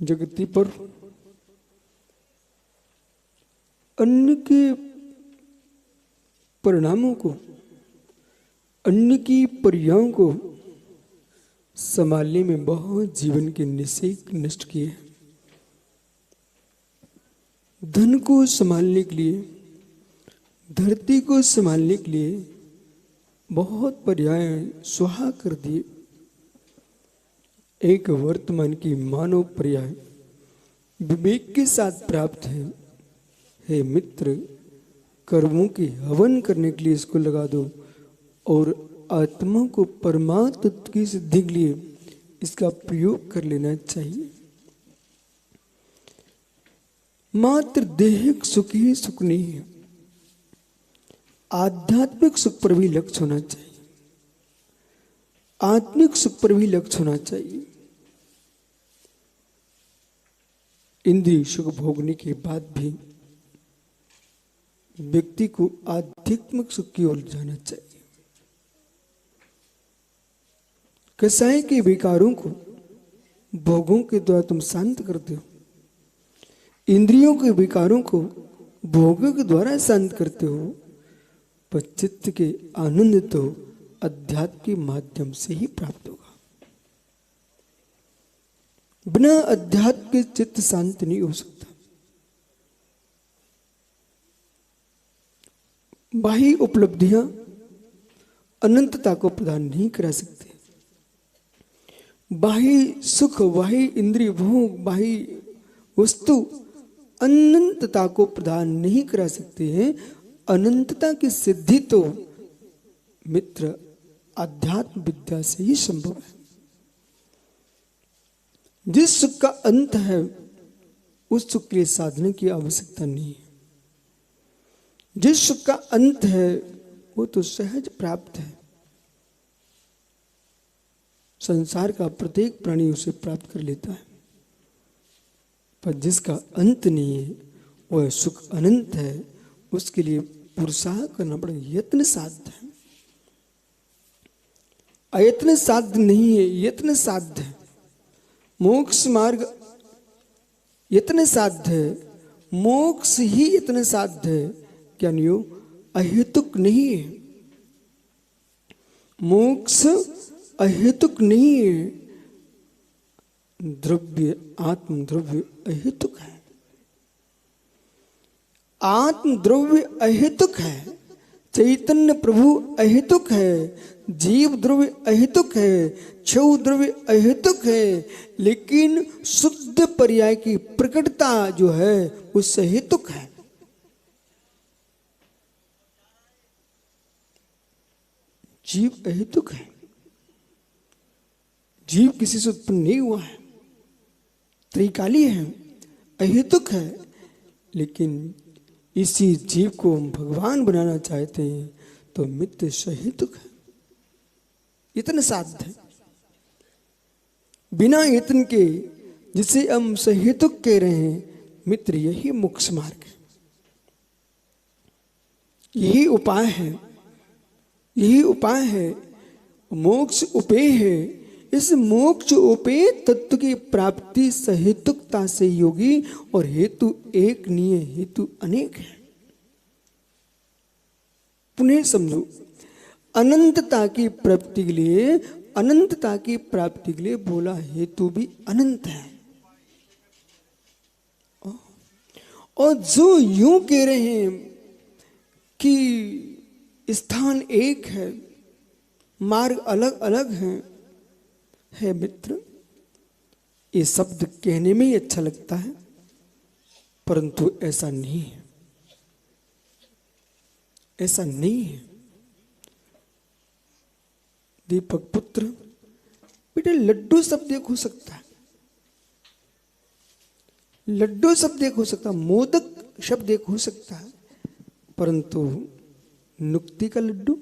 जगती पर अन्न के परिणामों को, अन्न की पर्यायों को संभालने में बहुत जीवन के निषेक नष्ट किए हैं। धन को संभालने के लिए, धरती को संभालने के लिए बहुत पर्याय सुहा कर दिए। एक वर्तमान की मानव पर्याय विवेक के साथ प्राप्त है। हे मित्र, कर्मों के हवन करने के लिए इसको लगा दो और आत्मा को परमात्म तत्व की सिद्धि के लिए इसका प्रयोग कर लेना चाहिए। मात्र देहिक सुख ही सुख नहीं है, आध्यात्मिक सुख पर भी लक्ष्य होना चाहिए, आत्मिक सुख पर भी लक्ष्य होना चाहिए। इंद्रिय सुख भोगने के बाद भी व्यक्ति को आध्यात्मिक सुख की ओर जाना चाहिए। कसाय के विकारों को भोगों के द्वारा तुम शांत करते हो, इंद्रियों के विकारों को भोगों के द्वारा शांत करते हो, पर चित्त के आनंद तो अध्यात्म के माध्यम से ही प्राप्त होगा। बिना अध्यात्म के चित्त शांत नहीं हो सकता। बाह्य उपलब्धियां अनंतता को प्रदान नहीं करा सकते। बाह्य सुख, बाह्य इंद्रिय भोग, बाह्य वस्तु अनंतता को प्रदान नहीं करा सकते हैं। अनंतता की सिद्धि तो मित्र आध्यात्म विद्या से ही संभव है। जिस सुख का अंत है उस सुख के लिए साधना की आवश्यकता नहीं है। जिस सुख का अंत है वो तो सहज प्राप्त है। संसार का प्रत्येक प्राणी उसे प्राप्त कर लेता है, पर जिसका अंत नहीं है वह सुख अनंत है। उसके लिए पुरुषार्थ करना पड़ेगा, यत्न साध्य है। अयत्न साध्य नहीं है, यत्न साध्य है। मोक्ष मार्ग यत्न साध्य है, मोक्ष ही यत्न साध्य है। क्या नहीं हो, अहेतुक नहीं है। मोक्ष अहेतुक नहीं है। द्रव्य, आत्म द्रव्य अहेतुक है। आत्म द्रव्य अहेतुक है। चैतन्य प्रभु अहेतुक है। जीव द्रव्य अहेतुक है। क्षय द्रव्य अहेतुक है। लेकिन शुद्ध पर्याय की प्रकटता जो है वो सहेतुक है। जीव अहेतुक है। जीव किसी से उत्पन्न नहीं हुआ है, त्रिकाली है, अहेतुक है। लेकिन इसी जीव को हम भगवान बनाना चाहते हैं तो मित्र सहेतुक है, यत्न साध्य है। बिना यत्न के जिसे हम सहेतुक कह रहे हैं मित्र, यही मोक्ष मार्ग है, यही उपाय है, यही उपाय है। मोक्ष उपेय है। इस मोक्ष उपेय तत्व की प्राप्ति सहेतुकता से होगी और हेतु एक नहीं है, हेतु अनेक है। पुनः समझो, अनंतता की प्राप्ति के लिए, अनंतता की प्राप्ति के लिए बोला हेतु भी अनंत है। और जो यूं कह रहे हैं कि स्थान एक है, मार्ग अलग अलग है मित्र, ये शब्द कहने में ही अच्छा लगता है, परंतु ऐसा नहीं है, ऐसा नहीं है। दीपक पुत्र, बेटे लड्डू शब्द एक हो सकता है, लड्डू शब्द एक हो सकता है, मोदक शब्द एक हो सकता है, परंतु नुक्ति का लड्डू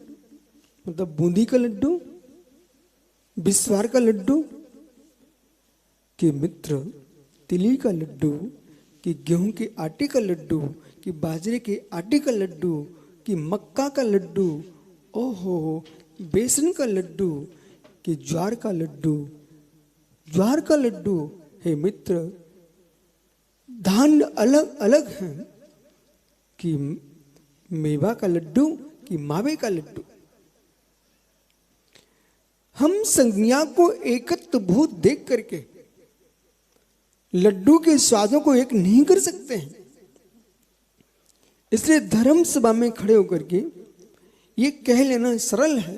मतलब बूंदी का लड्डू, बिस्वार का लड्डू, कि मित्र तिली का लड्डू, कि गेहूं के आटे का लड्डू, कि बाजरे के आटे का लड्डू, कि मक्का का लड्डू, ओहो बेसन का लड्डू, कि ज्वार का लड्डू, ज्वार का लड्डू। हे मित्र, धान्य अलग अलग हैं कि मेवा का लड्डू कि मावे का लड्डू। हम संज्ञा को एकत्वभूत देख करके लड्डू के स्वादों को एक नहीं कर सकते हैं। इसलिए धर्म सभा में खड़े होकर के ये कह लेना सरल है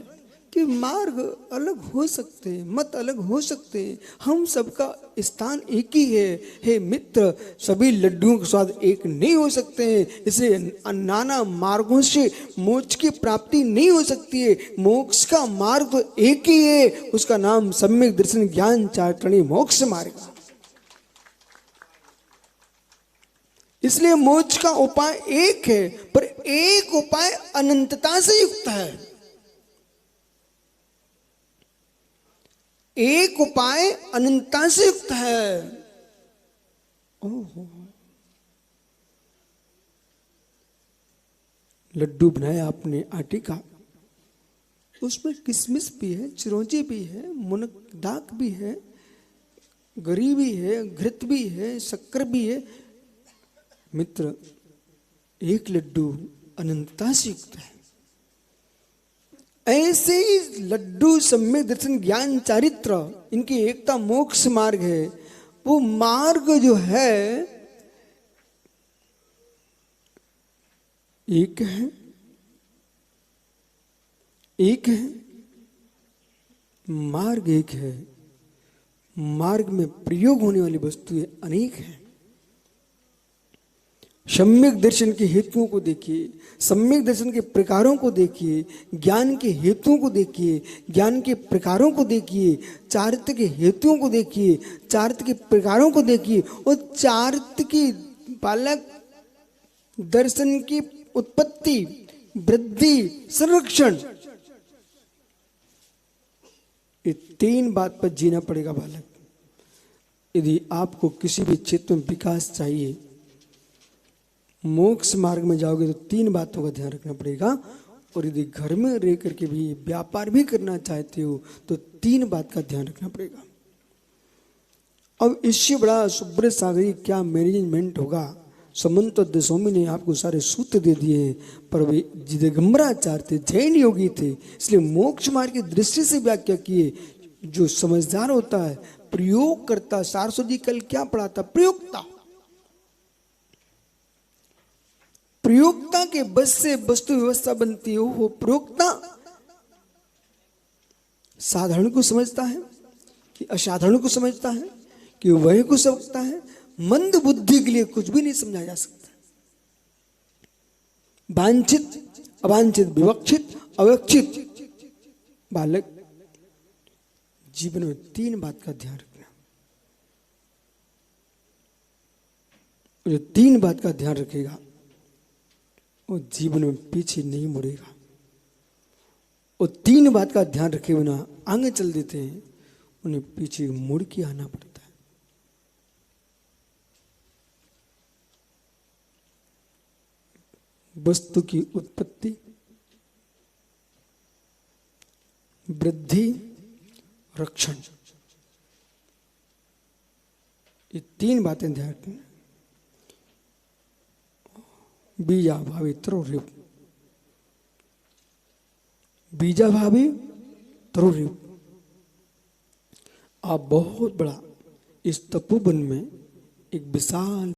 कि मार्ग अलग हो सकते हैं, मत अलग हो सकते हैं, हम सबका स्थान एक ही है। हे मित्र, सभी लड्डुओं के स्वाद एक नहीं हो सकते हैं। इसलिए नाना मार्गों से मोक्ष की प्राप्ति नहीं हो सकती है। मोक्ष का मार्ग तो एक ही है, उसका नाम सम्यक दर्शन ज्ञान चारिणी मोक्ष मार्ग। इसलिए मोक्ष का उपाय एक है, पर एक उपाय अनंतता से युक्त है। एक उपाय अनंतता से युक्त है। ओहो, लड्डू बनाया आपने आटे का, उसमें किशमिश भी है, चिरौंजी भी है, मुनक भी है, गरी भी है, घृत भी है, शक्कर भी है। मित्र, एक लड्डू अनंतता से युक्त है। ऐसे ही लड्डू सम्यक दर्शन ज्ञान चारित्र, इनकी एकता मोक्ष मार्ग है। वो मार्ग जो है एक है, एक है, मार्ग एक है। मार्ग में प्रयोग होने वाली वस्तुएं अनेक हैं। सम्यक दर्शन के हेतुओं को देखिए, सम्यक दर्शन के प्रकारों को देखिए, ज्ञान के हेतुओं को देखिए, ज्ञान के प्रकारों को देखिए, चारित्र के हेतुओं को देखिए, चारित्र के प्रकारों को देखिए, और चारित्र की बालक दर्शन की उत्पत्ति, वृद्धि, संरक्षण, ये तीन बात पर जीना पड़ेगा बालक। यदि आपको किसी भी क्षेत्र में विकास चाहिए, मोक्ष मार्ग में जाओगे तो तीन बातों का ध्यान रखना पड़ेगा। और यदि घर में रह करके भी व्यापार भी करना चाहते हो तो तीन बात का ध्यान रखना पड़ेगा। अब इससे बड़ा सुब्रत सागरी क्या मैनेजमेंट होगा। समंत दशोमी ने आपको सारे सूत्र दे दिए हैं, पर वे दिगंबराचार्य थे, जैन योगी थे, इसलिए मोक्ष मार्ग की दृष्टि से व्याख्या किए। जो समझदार होता है, प्रयोग करता। सारस्वत जी कल क्या पढ़ा था? प्रयोगता। प्रयोगता के बस से वस्तु व्यवस्था बनती है। वो प्रयोगता साधारण को समझता है कि असाधारण को समझता है कि वह को समझता है। मंद बुद्धि के लिए कुछ भी नहीं समझा जा सकता। वांछित, अवांछित, विवक्षित, अविवक्षित। बालक, जीवन में तीन बात का ध्यान रखना। जो तीन बात का ध्यान रखेगा वो जीवन में पीछे नहीं मुड़ेगा। और तीन बात का ध्यान रखे बिना आगे चल देते हैं, उन्हें पीछे मुड़ के आना पड़ता है। वस्तु की उत्पत्ति, वृद्धि, रक्षण, ये तीन बातें ध्यान रखना। बीजाभावी तरोरिव, बीजाभावी तरोरिव। आप बहुत बड़ा इस तपोवन में एक विशाल